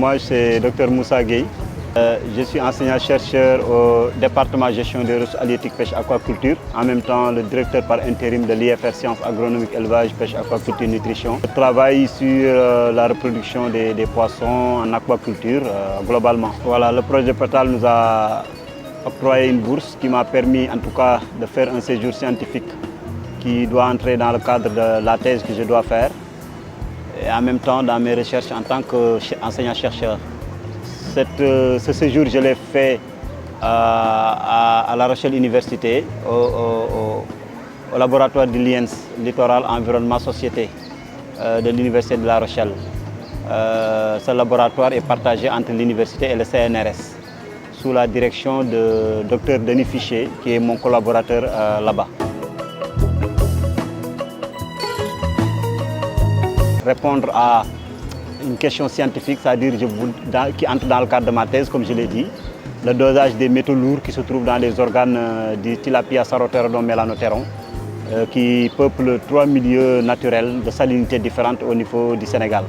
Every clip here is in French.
Moi, c'est Dr Moussa Gueye. Je suis enseignant-chercheur au département gestion des ressources halieutiques, pêche, aquaculture. En même temps, le directeur par intérim de l'IFR Sciences agronomiques, élevage, pêche, aquaculture, nutrition. Je travaille sur la reproduction des poissons en aquaculture globalement. Voilà, le projet PETAL nous a octroyé une bourse qui m'a permis en tout cas de faire un séjour scientifique qui doit entrer dans le cadre de la thèse que je dois faire. Et en même temps dans mes recherches en tant qu'enseignant-chercheur. Ce séjour, je l'ai fait à La Rochelle Université, au laboratoire de l'IENS, Littoral Environnement Société de l'Université de La Rochelle. Ce laboratoire est partagé entre l'université et le CNRS, sous la direction de Dr Denis Fichet, qui est mon collaborateur là-bas. Répondre à une question scientifique, c'est-à-dire qui entre dans le cadre de ma thèse, comme je l'ai dit, le dosage des métaux lourds qui se trouvent dans les organes du Tilapia saroterodon melanoteron, qui peuplent 3 milieux naturels de salinité différentes au niveau du Sénégal.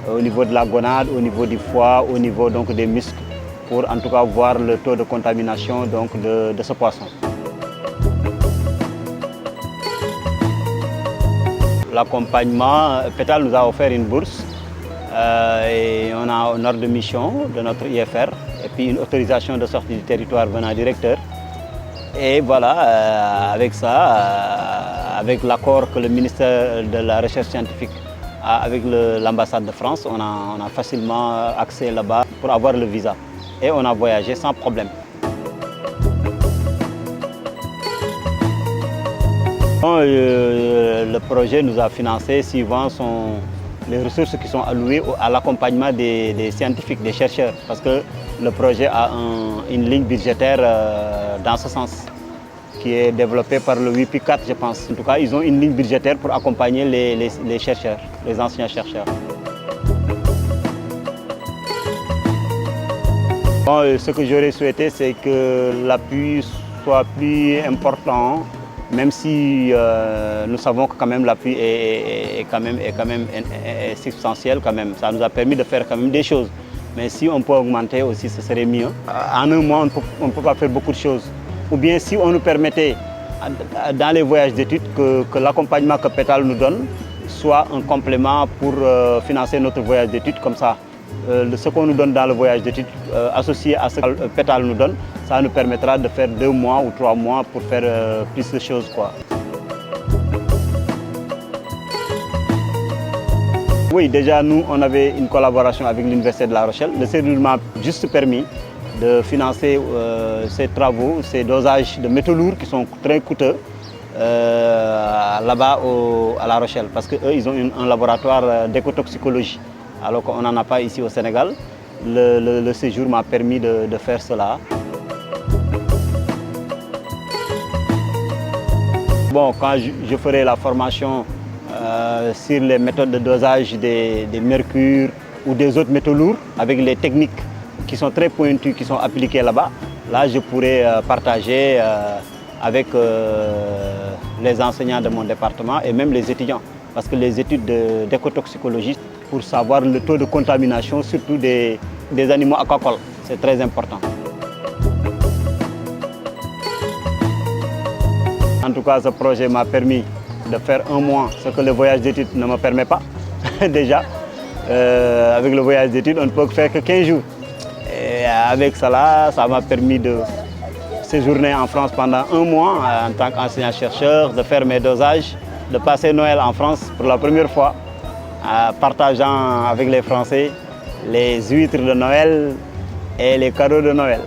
Au niveau de la gonade, au niveau du foie, au niveau donc, des muscles, pour en tout cas voir le taux de contamination donc, de ce poisson. L'accompagnement, PETAL nous a offert une bourse et on a un ordre de mission de notre IFR et puis une autorisation de sortie du territoire venant du recteur. Et voilà, avec ça, avec l'accord que le ministère de la Recherche scientifique a avec l'ambassade de France, on a facilement accès là-bas pour avoir le visa. Et on a voyagé sans problème. Le projet nous a financé suivant les ressources qui sont allouées à l'accompagnement des scientifiques, des chercheurs, parce que le projet a une ligne budgétaire dans ce sens, qui est développée par le WIPI 4, je pense. En tout cas, ils ont une ligne budgétaire pour accompagner les chercheurs, les enseignants-chercheurs. Bon, ce que j'aurais souhaité, c'est que l'appui soit plus important, même si nous savons que quand même l'appui est substantiel quand même. Ça nous a permis de faire quand même des choses. Mais si on peut augmenter aussi, ce serait mieux. En un mois, on ne peut pas faire beaucoup de choses. Ou bien si on nous permettait, dans les voyages d'études, que l'accompagnement que PETAL nous donne soit un complément pour financer notre voyage d'études comme ça. Ce qu'on nous donne dans le voyage d'études, associé à ce que PETAL nous donne, ça nous permettra de faire 2 mois ou 3 mois pour faire plus de choses, quoi. Oui, déjà nous, on avait une collaboration avec l'Université de La Rochelle. Le séjour m'a juste permis de financer ces travaux, ces dosages de métaux lourds qui sont très coûteux là-bas à La Rochelle, parce qu'eux, ils ont un laboratoire d'écotoxicologie, alors qu'on n'en a pas ici au Sénégal. Le séjour m'a permis de faire cela. Bon, quand je ferai la formation sur les méthodes de dosage des mercures ou des autres métaux lourds, avec les techniques qui sont très pointues, qui sont appliquées là-bas, là je pourrai partager avec les enseignants de mon département et même les étudiants. Parce que les études d'écotoxicologie, pour savoir le taux de contamination, surtout des animaux aquacoles, c'est très important. En tout cas, ce projet m'a permis de faire 1 mois, ce que le voyage d'études ne me permet pas déjà. Avec le voyage d'études, on ne peut faire que 15 jours. Et avec cela, ça m'a permis de séjourner en France pendant 1 mois en tant qu'enseignant-chercheur, de faire mes dosages, de passer Noël en France pour la première fois, partageant avec les Français les huîtres de Noël et les cadeaux de Noël.